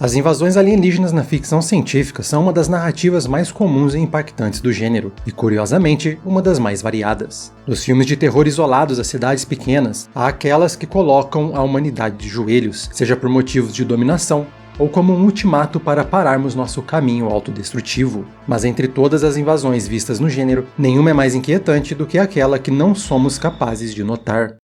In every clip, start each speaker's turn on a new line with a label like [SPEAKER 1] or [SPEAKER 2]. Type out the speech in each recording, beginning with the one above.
[SPEAKER 1] As invasões alienígenas na ficção científica são uma das narrativas mais comuns e impactantes do gênero, e curiosamente, uma das mais variadas. Dos filmes de terror isolados a cidades pequenas, há aquelas que colocam a humanidade de joelhos, seja por motivos de dominação, ou como um ultimato para pararmos nosso caminho autodestrutivo. Mas entre todas as invasões vistas no gênero, nenhuma é mais inquietante do que aquela que não somos capazes de notar.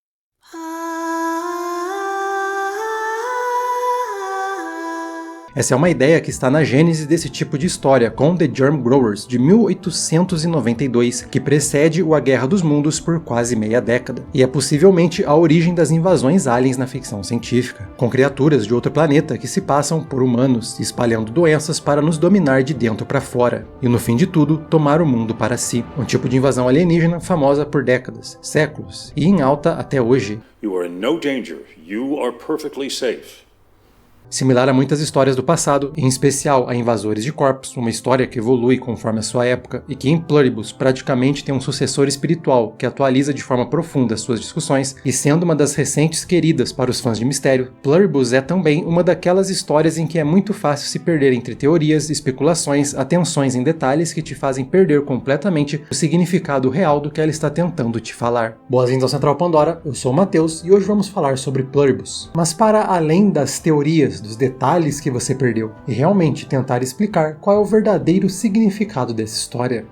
[SPEAKER 1] Essa é uma ideia que está na gênese desse tipo de história, com The Germ Growers, de 1892, que precede A Guerra dos Mundos por quase meia década, e é possivelmente a origem das invasões aliens na ficção científica, com criaturas de outro planeta que se passam por humanos, espalhando doenças para nos dominar de dentro para fora, e no fim de tudo, tomar o mundo para si, um tipo de invasão alienígena famosa por décadas, séculos, e em alta até hoje.
[SPEAKER 2] You are in no danger. You are perfectly safe.
[SPEAKER 1] Similar a muitas histórias do passado, em especial a Invasores de Corpos, uma história que evolui conforme a sua época e que em Pluribus praticamente tem um sucessor espiritual que atualiza de forma profunda suas discussões, e sendo uma das recentes queridas para os fãs de mistério, Pluribus é também uma daquelas histórias em que é muito fácil se perder entre teorias, especulações, atenções em detalhes que te fazem perder completamente o significado real do que ela está tentando te falar. Boas-vindas ao Central Pandora, eu sou o Matheus e hoje vamos falar sobre Pluribus. Mas para além das teorias, dos detalhes que você perdeu, e realmente tentar explicar qual é o verdadeiro significado dessa história.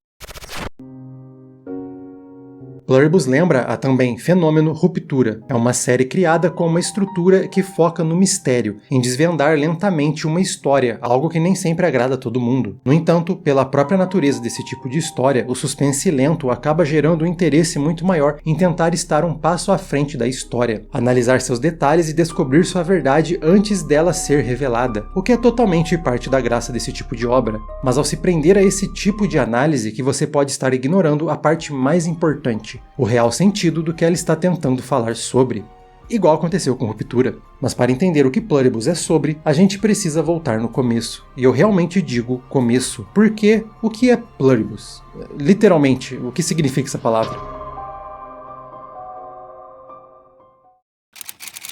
[SPEAKER 1] Pluribus lembra a também fenômeno Ruptura. É uma série criada com uma estrutura que foca no mistério, em desvendar lentamente uma história, algo que nem sempre agrada a todo mundo. No entanto, pela própria natureza desse tipo de história, o suspense lento acaba gerando um interesse muito maior em tentar estar um passo à frente da história, analisar seus detalhes e descobrir sua verdade antes dela ser revelada, o que é totalmente parte da graça desse tipo de obra. Mas ao se prender a esse tipo de análise, que você pode estar ignorando a parte mais importante, o real sentido do que ela está tentando falar sobre. Igual aconteceu com Ruptura. Mas para entender o que Pluribus é sobre, a gente precisa voltar no começo. E eu realmente digo começo, porque o que é Pluribus? Literalmente, o que significa essa palavra?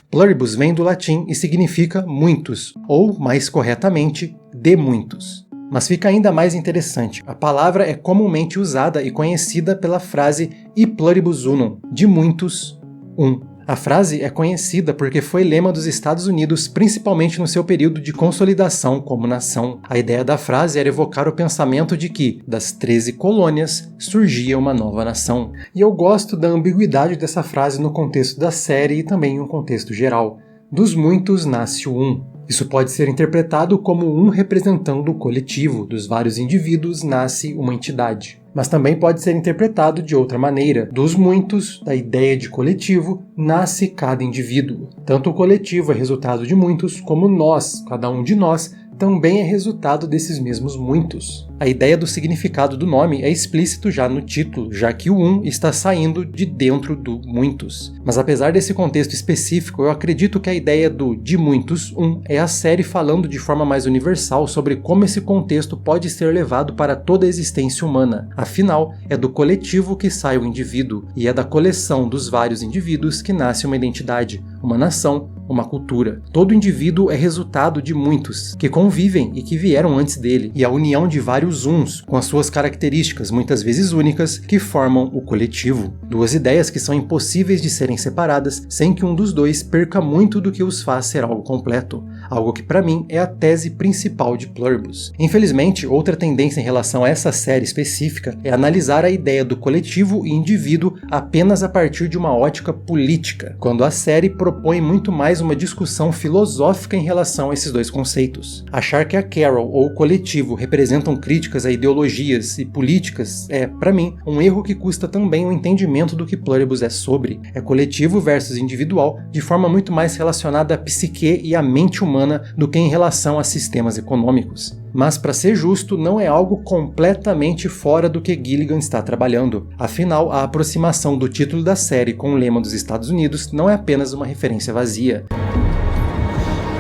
[SPEAKER 1] Pluribus vem do latim e significa muitos, ou mais corretamente, de muitos. Mas fica ainda mais interessante, a palavra é comumente usada e conhecida pela frase e pluribus unum, de muitos, um. A frase é conhecida porque foi lema dos Estados Unidos, principalmente no seu período de consolidação como nação. A ideia da frase era evocar o pensamento de que, das 13 colônias, surgia uma nova nação. E eu gosto da ambiguidade dessa frase no contexto da série e também em um contexto geral. Dos muitos nasce o um. Isso pode ser interpretado como um representando o coletivo, dos vários indivíduos nasce uma entidade. Mas também pode ser interpretado de outra maneira. Dos muitos, da ideia de coletivo, nasce cada indivíduo. Tanto o coletivo é resultado de muitos, como nós, cada um de nós, também é resultado desses mesmos muitos. A ideia do significado do nome é explícito já no título, já que o um está saindo de dentro do muitos. Mas apesar desse contexto específico, eu acredito que a ideia do de muitos um é a série falando de forma mais universal sobre como esse contexto pode ser levado para toda a existência humana. Afinal, é do coletivo que sai o indivíduo, e é da coleção dos vários indivíduos que nasce uma identidade, uma nação, uma cultura. Todo indivíduo é resultado de muitos, que convivem e que vieram antes dele, e a união de vários uns, com as suas características muitas vezes únicas, que formam o coletivo. Duas ideias que são impossíveis de serem separadas, sem que um dos dois perca muito do que os faz ser algo completo, algo que para mim é a tese principal de Pluribus. Infelizmente, outra tendência em relação a essa série específica é analisar a ideia do coletivo e indivíduo apenas a partir de uma ótica política, quando a série propõe muito mais uma discussão filosófica em relação a esses dois conceitos. Achar que a Carol ou o coletivo representam críticas a ideologias e políticas é, para mim, um erro que custa também o entendimento do que Pluribus é sobre. É coletivo versus individual, de forma muito mais relacionada à psique e à mente humana do que em relação a sistemas econômicos. Mas, para ser justo, não é algo completamente fora do que Gilligan está trabalhando. Afinal, a aproximação do título da série com o lema dos Estados Unidos não é apenas uma referência vazia.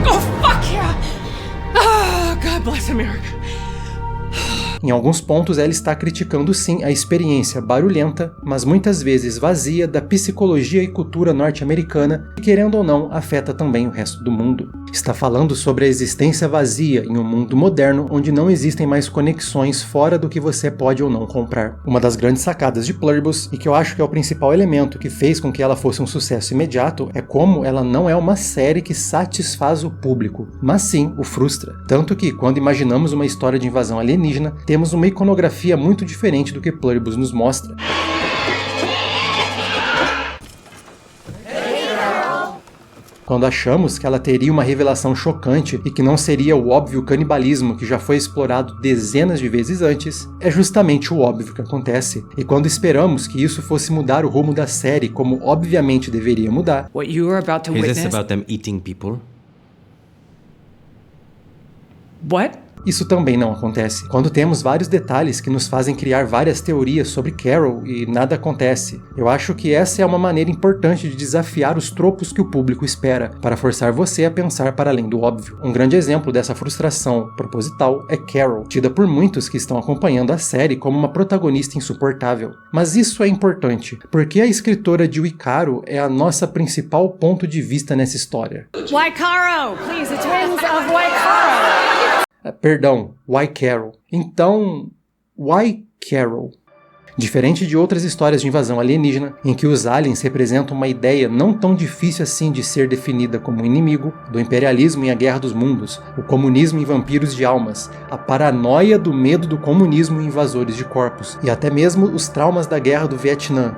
[SPEAKER 3] Oh, fuck yeah! Oh, God bless America.
[SPEAKER 1] Em alguns pontos ela está criticando sim a experiência barulhenta, mas muitas vezes vazia da psicologia e cultura norte-americana que, querendo ou não, afeta também o resto do mundo. Está falando sobre a existência vazia em um mundo moderno onde não existem mais conexões fora do que você pode ou não comprar. Uma das grandes sacadas de Pluribus, e que eu acho que é o principal elemento que fez com que ela fosse um sucesso imediato, é como ela não é uma série que satisfaz o público, mas sim o frustra. Tanto que, quando imaginamos uma história de invasão alienígena, temos uma iconografia muito diferente do que Pluribus nos mostra. Quando achamos que ela teria uma revelação chocante e que não seria o óbvio canibalismo que já foi explorado dezenas de vezes antes, é justamente o óbvio que acontece. E quando esperamos que isso fosse mudar o rumo da série como obviamente deveria mudar...
[SPEAKER 3] What you are about to witness...
[SPEAKER 4] Is this about them eating people?
[SPEAKER 3] What?
[SPEAKER 1] Isso também não acontece. Quando temos vários detalhes que nos fazem criar várias teorias sobre Carol e nada acontece. Eu acho que essa é uma maneira importante de desafiar os tropos que o público espera, para forçar você a pensar para além do óbvio. Um grande exemplo dessa frustração proposital é Carol, tida por muitos que estão acompanhando a série como uma protagonista insuportável. Mas isso é importante, porque a escritora de Wicaro é a nossa principal ponto de vista nessa história.
[SPEAKER 5] Wicaro! Please, the twins of Wicaro!
[SPEAKER 1] Perdão, Why Carol? Então, Why Carol? Diferente de outras histórias de invasão alienígena, em que os aliens representam uma ideia não tão difícil assim de ser definida como inimigo, do imperialismo em A Guerra dos Mundos, o comunismo em Vampiros de Almas, a paranoia do medo do comunismo em Invasores de Corpos, e até mesmo os traumas da Guerra do Vietnã.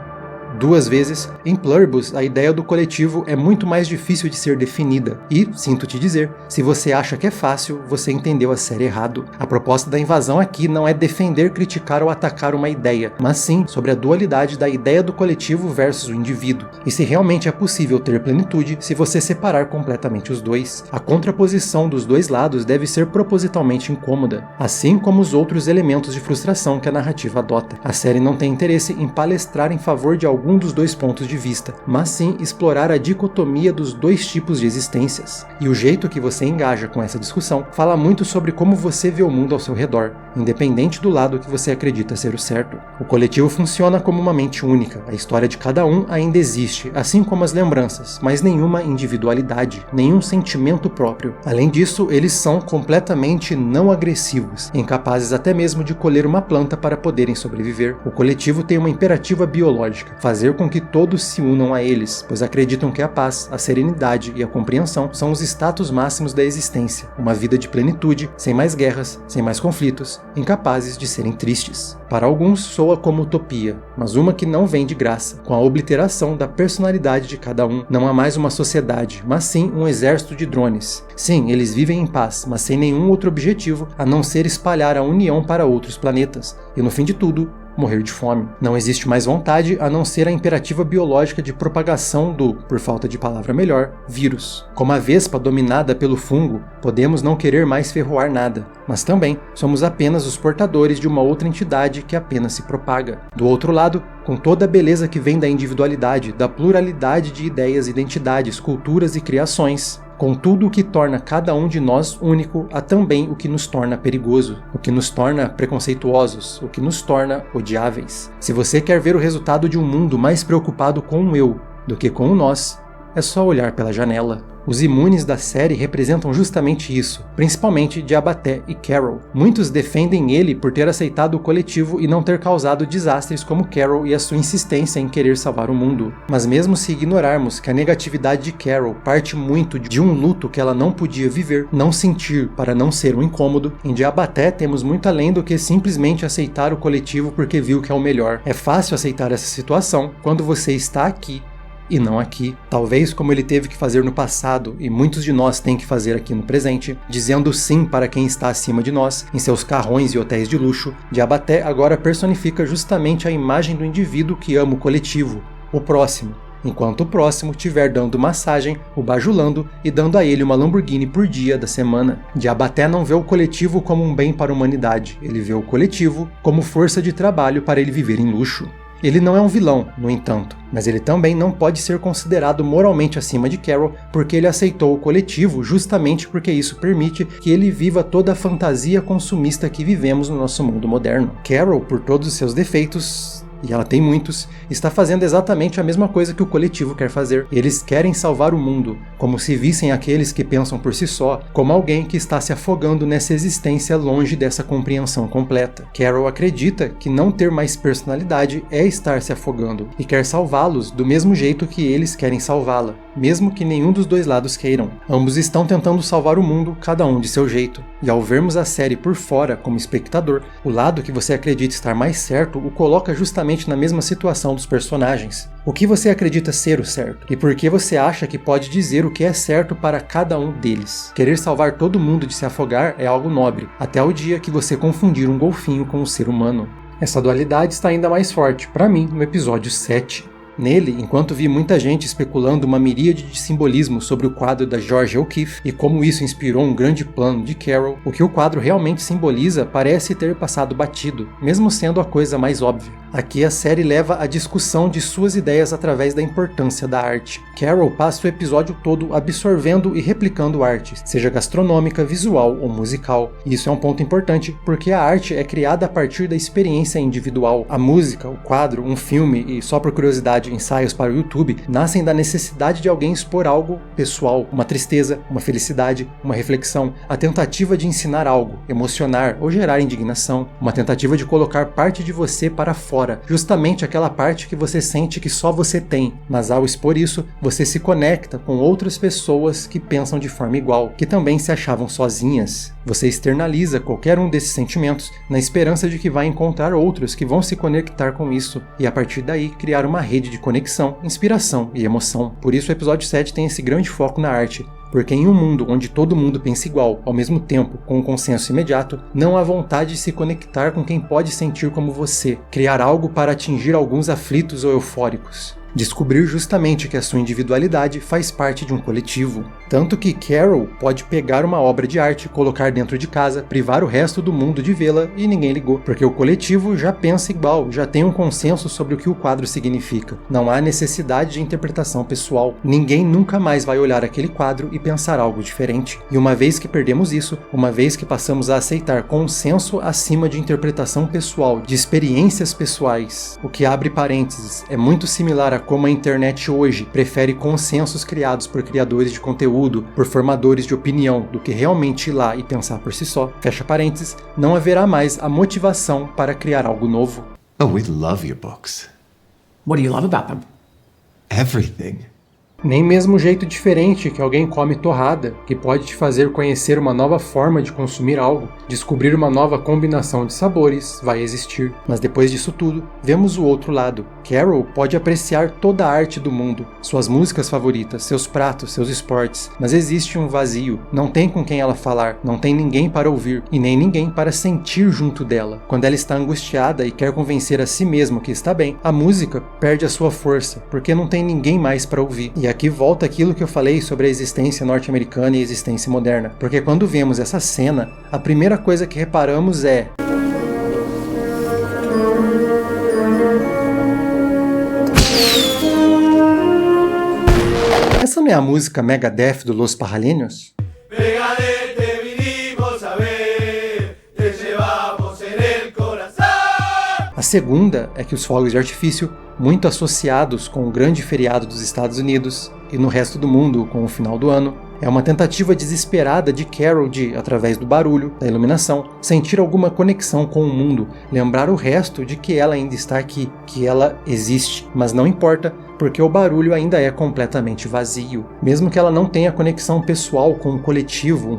[SPEAKER 1] Duas vezes, em Pluribus, a ideia do coletivo é muito mais difícil de ser definida. E, sinto te dizer, se você acha que é fácil, você entendeu a série errado. A proposta da invasão aqui não é defender, criticar ou atacar uma ideia, mas sim sobre a dualidade da ideia do coletivo versus o indivíduo. E se realmente é possível ter plenitude se você separar completamente os dois. A contraposição dos dois lados deve ser propositalmente incômoda, assim como os outros elementos de frustração que a narrativa adota. A série não tem interesse em palestrar em favor de algum dos dois pontos de vista, mas sim explorar a dicotomia dos dois tipos de existências. E o jeito que você engaja com essa discussão fala muito sobre como você vê o mundo ao seu redor, independente do lado que você acredita ser o certo. O coletivo funciona como uma mente única, a história de cada um ainda existe, assim como as lembranças, mas nenhuma individualidade, nenhum sentimento próprio. Além disso, eles são completamente não agressivos, incapazes até mesmo de colher uma planta para poderem sobreviver. O coletivo tem uma imperativa biológica, fazer com que todos se unam a eles, pois acreditam que a paz, a serenidade e a compreensão são os status máximos da existência, uma vida de plenitude, sem mais guerras, sem mais conflitos, incapazes de serem tristes. Para alguns soa como utopia, mas uma que não vem de graça. Com a obliteração da personalidade de cada um, não há mais uma sociedade, mas sim um exército de drones. Sim, eles vivem em paz, mas sem nenhum outro objetivo a não ser espalhar a união para outros planetas, e no fim de tudo, morrer de fome. Não existe mais vontade a não ser a imperativa biológica de propagação do, por falta de palavra melhor, vírus. Como a vespa dominada pelo fungo, podemos não querer mais ferroar nada, mas também somos apenas os portadores de uma outra entidade que apenas se propaga. Do outro lado, com toda a beleza que vem da individualidade, da pluralidade de ideias, identidades, culturas e criações, com tudo o que torna cada um de nós único, há também o que nos torna perigoso, o que nos torna preconceituosos, o que nos torna odiáveis. Se você quer ver o resultado de um mundo mais preocupado com o eu do que com o nós, é só olhar pela janela. Os imunes da série representam justamente isso, principalmente Diabaté e Carol. Muitos defendem ele por ter aceitado o coletivo e não ter causado desastres como Carol e a sua insistência em querer salvar o mundo. Mas mesmo se ignorarmos que a negatividade de Carol parte muito de um luto que ela não podia viver, não sentir para não ser um incômodo, em Diabaté temos muito além do que simplesmente aceitar o coletivo porque viu que é o melhor. É fácil aceitar essa situação quando você está aqui e não aqui, talvez como ele teve que fazer no passado e muitos de nós têm que fazer aqui no presente, dizendo sim para quem está acima de nós, em seus carrões e hotéis de luxo. Diabaté agora personifica justamente a imagem do indivíduo que ama o coletivo, o próximo, enquanto o próximo estiver dando massagem, o bajulando e dando a ele uma Lamborghini por dia da semana. Diabaté não vê o coletivo como um bem para a humanidade, ele vê o coletivo como força de trabalho para ele viver em luxo. Ele não é um vilão, no entanto, mas ele também não pode ser considerado moralmente acima de Carol porque ele aceitou o coletivo justamente porque isso permite que ele viva toda a fantasia consumista que vivemos no nosso mundo moderno. Carol, por todos os seus defeitos, e ela tem muitos, está fazendo exatamente a mesma coisa que o coletivo quer fazer. Eles querem salvar o mundo, como se vissem aqueles que pensam por si só, como alguém que está se afogando nessa existência longe dessa compreensão completa. Carol acredita que não ter mais personalidade é estar se afogando, e quer salvá-los do mesmo jeito que eles querem salvá-la, mesmo que nenhum dos dois lados queiram. Ambos estão tentando salvar o mundo, cada um de seu jeito. E ao vermos a série por fora, como espectador, o lado que você acredita estar mais certo o coloca justamente na mesma situação dos personagens. O que você acredita ser o certo? E por que você acha que pode dizer o que é certo para cada um deles? Querer salvar todo mundo de se afogar é algo nobre, até o dia que você confundir um golfinho com um ser humano. Essa dualidade está ainda mais forte, para mim, no episódio 7. Nele, enquanto vi muita gente especulando uma miríade de simbolismo sobre o quadro da Georgia O'Keeffe e como isso inspirou um grande plano de Carol, o que o quadro realmente simboliza parece ter passado batido, mesmo sendo a coisa mais óbvia. Aqui a série leva a discussão de suas ideias através da importância da arte. Carol passa o episódio todo absorvendo e replicando arte, seja gastronômica, visual ou musical. E isso é um ponto importante, porque a arte é criada a partir da experiência individual. A música, o quadro, um filme e, só por curiosidade, ensaios para o YouTube, nascem da necessidade de alguém expor algo pessoal, uma tristeza, uma felicidade, uma reflexão, a tentativa de ensinar algo, emocionar ou gerar indignação, uma tentativa de colocar parte de você para fora, justamente aquela parte que você sente que só você tem, mas ao expor isso, você se conecta com outras pessoas que pensam de forma igual, que também se achavam sozinhas. Você externaliza qualquer um desses sentimentos na esperança de que vai encontrar outros que vão se conectar com isso e a partir daí criar uma rede de conexão, inspiração e emoção. Por isso o episódio 7 tem esse grande foco na arte, porque em um mundo onde todo mundo pensa igual, ao mesmo tempo, com um consenso imediato, não há vontade de se conectar com quem pode sentir como você, criar algo para atingir alguns aflitos ou eufóricos. Descobrir justamente que a sua individualidade faz parte de um coletivo. Tanto que Carol pode pegar uma obra de arte, colocar dentro de casa, privar o resto do mundo de vê-la e ninguém ligou, porque o coletivo já pensa igual, já tem um consenso sobre o que o quadro significa. Não há necessidade de interpretação pessoal. Ninguém nunca mais vai olhar aquele quadro e pensar algo diferente. E uma vez que perdemos isso, uma vez que passamos a aceitar consenso acima de interpretação pessoal, de experiências pessoais, o que abre parênteses, é muito similar a como a internet hoje prefere consensos criados por criadores de conteúdo, por formadores de opinião, do que realmente ir lá e pensar por si só, fecha parênteses, não haverá mais a motivação para criar algo novo.
[SPEAKER 4] Oh, we love your books.
[SPEAKER 3] What do you love about them?
[SPEAKER 4] Everything.
[SPEAKER 1] Nem mesmo o jeito diferente que alguém come torrada, que pode te fazer conhecer uma nova forma de consumir algo, descobrir uma nova combinação de sabores, vai existir. Mas depois disso tudo, vemos o outro lado. Carol pode apreciar toda a arte do mundo, suas músicas favoritas, seus pratos, seus esportes, mas existe um vazio. Não tem com quem ela falar, não tem ninguém para ouvir e nem ninguém para sentir junto dela. Quando ela está angustiada e quer convencer a si mesma que está bem, a música perde a sua força, porque não tem ninguém mais para ouvir. E aqui volta aquilo que eu falei sobre a existência norte-americana e a existência moderna, porque quando vemos essa cena, a primeira coisa que reparamos é: essa não é a música Megadeth do Los Parraleños? A segunda é que os fogos de artifício, muito associados com o grande feriado dos Estados Unidos e no resto do mundo com o final do ano, é uma tentativa desesperada de Carol de, através do barulho, da iluminação, sentir alguma conexão com o mundo, lembrar o resto de que ela ainda está aqui, que ela existe, mas não importa, porque o barulho ainda é completamente vazio. Mesmo que ela não tenha conexão pessoal com um coletivo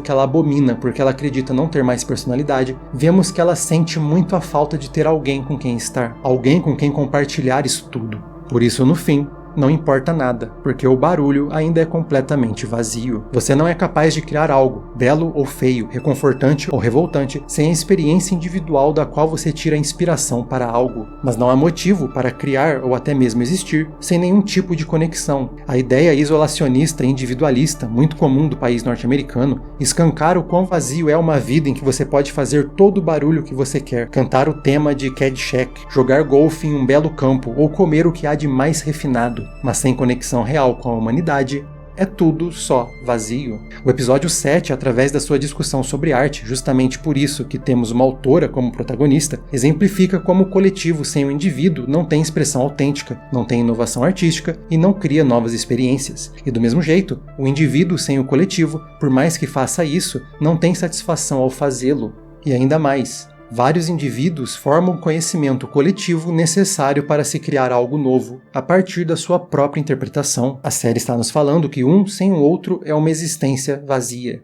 [SPEAKER 1] que ela abomina porque ela acredita não ter mais personalidade, vemos que ela sente muito a falta de ter alguém com quem estar, alguém com quem compartilhar isso tudo. Por isso, no fim, não importa nada, porque o barulho ainda é completamente vazio. Você não é capaz de criar algo, belo ou feio, reconfortante ou revoltante, sem a experiência individual da qual você tira a inspiração para algo. Mas não há motivo para criar ou até mesmo existir sem nenhum tipo de conexão. A ideia isolacionista e individualista, muito comum do país norte-americano, escancara o quão vazio é uma vida em que você pode fazer todo o barulho que você quer, cantar o tema de Caddyshack, jogar golfe em um belo campo ou comer o que há de mais refinado, mas sem conexão real com a humanidade. É tudo só vazio. O episódio 7, através da sua discussão sobre arte, justamente por isso que temos uma autora como protagonista, exemplifica como o coletivo sem o indivíduo não tem expressão autêntica, não tem inovação artística e não cria novas experiências. E do mesmo jeito, o indivíduo sem o coletivo, por mais que faça isso, não tem satisfação ao fazê-lo. E ainda mais, vários indivíduos formam o conhecimento coletivo necessário para se criar algo novo, a partir da sua própria interpretação. A série está nos falando que um sem o outro é uma existência vazia.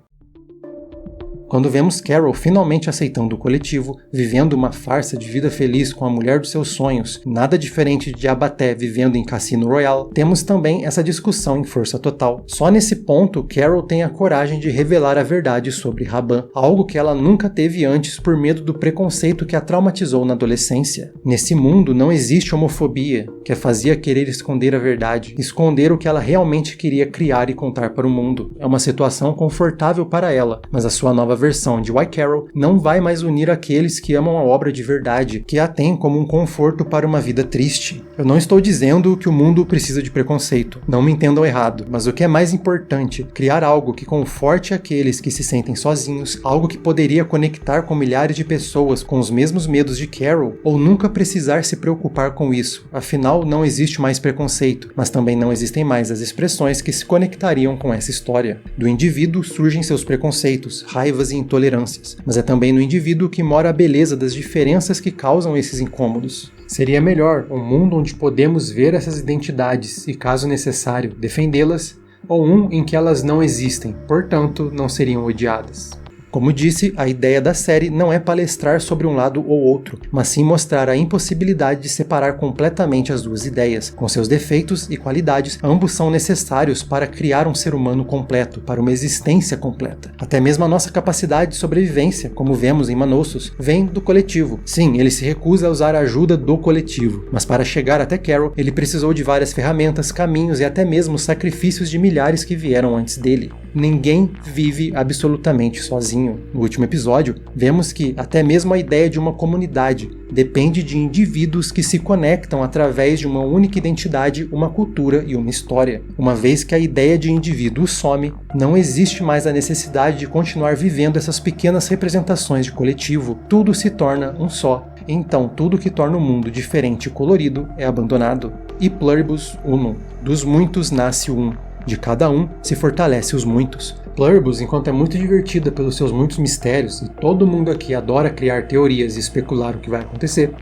[SPEAKER 1] Quando vemos Carol finalmente aceitando o coletivo, vivendo uma farsa de vida feliz com a mulher dos seus sonhos, nada diferente de Abaté vivendo em Cassino Royale, temos também essa discussão em Força Total. Só nesse ponto, Carol tem a coragem de revelar a verdade sobre Raban, algo que ela nunca teve antes por medo do preconceito que a traumatizou na adolescência. Nesse mundo não existe homofobia, que a fazia querer esconder a verdade, esconder o que ela realmente queria criar e contar para o mundo. É uma situação confortável para ela, mas a sua nova versão de Why Carol não vai mais unir aqueles que amam a obra de verdade, que a têm como um conforto para uma vida triste. Eu não estou dizendo que o mundo precisa de preconceito, não me entendam errado, mas o que é mais importante, criar algo que conforte aqueles que se sentem sozinhos, algo que poderia conectar com milhares de pessoas com os mesmos medos de Carol, ou nunca precisar se preocupar com isso. Afinal, não existe mais preconceito, mas também não existem mais as expressões que se conectariam com essa história. Do indivíduo surgem seus preconceitos, raivas e intolerâncias, mas é também no indivíduo que mora a beleza das diferenças que causam esses incômodos. Seria melhor um mundo onde podemos ver essas identidades e, caso necessário, defendê-las, ou um em que elas não existem, portanto, não seriam odiadas. Como disse, a ideia da série não é palestrar sobre um lado ou outro, mas sim mostrar a impossibilidade de separar completamente as duas ideias. Com seus defeitos e qualidades, ambos são necessários para criar um ser humano completo, para uma existência completa. Até mesmo a nossa capacidade de sobrevivência, como vemos em Manossos, vem do coletivo. Sim, ele se recusa a usar a ajuda do coletivo, mas para chegar até Carol, ele precisou de várias ferramentas, caminhos e até mesmo sacrifícios de milhares que vieram antes dele. Ninguém vive absolutamente sozinho. No último episódio, vemos que até mesmo a ideia de uma comunidade depende de indivíduos que se conectam através de uma única identidade, uma cultura e uma história. Uma vez que a ideia de indivíduo some, não existe mais a necessidade de continuar vivendo essas pequenas representações de coletivo. Tudo se torna um só. Então, tudo que torna o mundo diferente e colorido é abandonado. E pluribus unum. Dos muitos nasce um. De cada um se fortalece os muitos. Pluribus, enquanto é muito divertida pelos seus muitos mistérios e todo mundo aqui adora criar teorias e especular o que vai acontecer,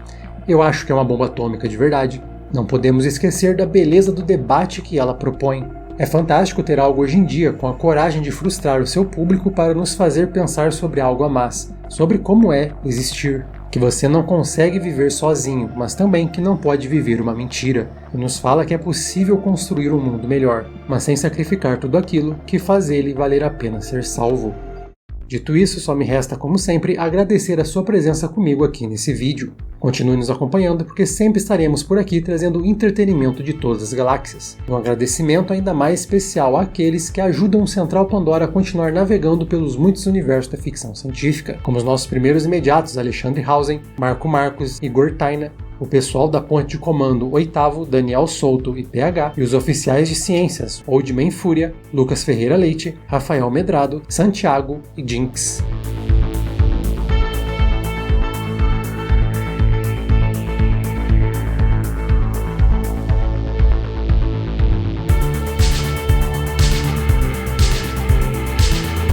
[SPEAKER 1] eu acho que é uma bomba atômica de verdade. Não podemos esquecer da beleza do debate que ela propõe. É fantástico ter algo hoje em dia com a coragem de frustrar o seu público para nos fazer pensar sobre algo a mais, sobre como é existir. Que você não consegue viver sozinho, mas também que não pode viver uma mentira. E nos fala que é possível construir um mundo melhor, mas sem sacrificar tudo aquilo que faz ele valer a pena ser salvo. Dito isso, só me resta, como sempre, agradecer a sua presença comigo aqui nesse vídeo. Continue nos acompanhando, porque sempre estaremos por aqui trazendo entretenimento de todas as galáxias. Um agradecimento ainda mais especial àqueles que ajudam o Central Pandora a continuar navegando pelos muitos universos da ficção científica, como os nossos primeiros imediatos Alexandre Hausen, Marco Marcos, Igor Taina, o pessoal da Ponte de Comando 8º, Daniel Souto e PH, e os oficiais de ciências, Oldman Fúria, Lucas Ferreira Leite, Rafael Medrado, Santiago e Jinx.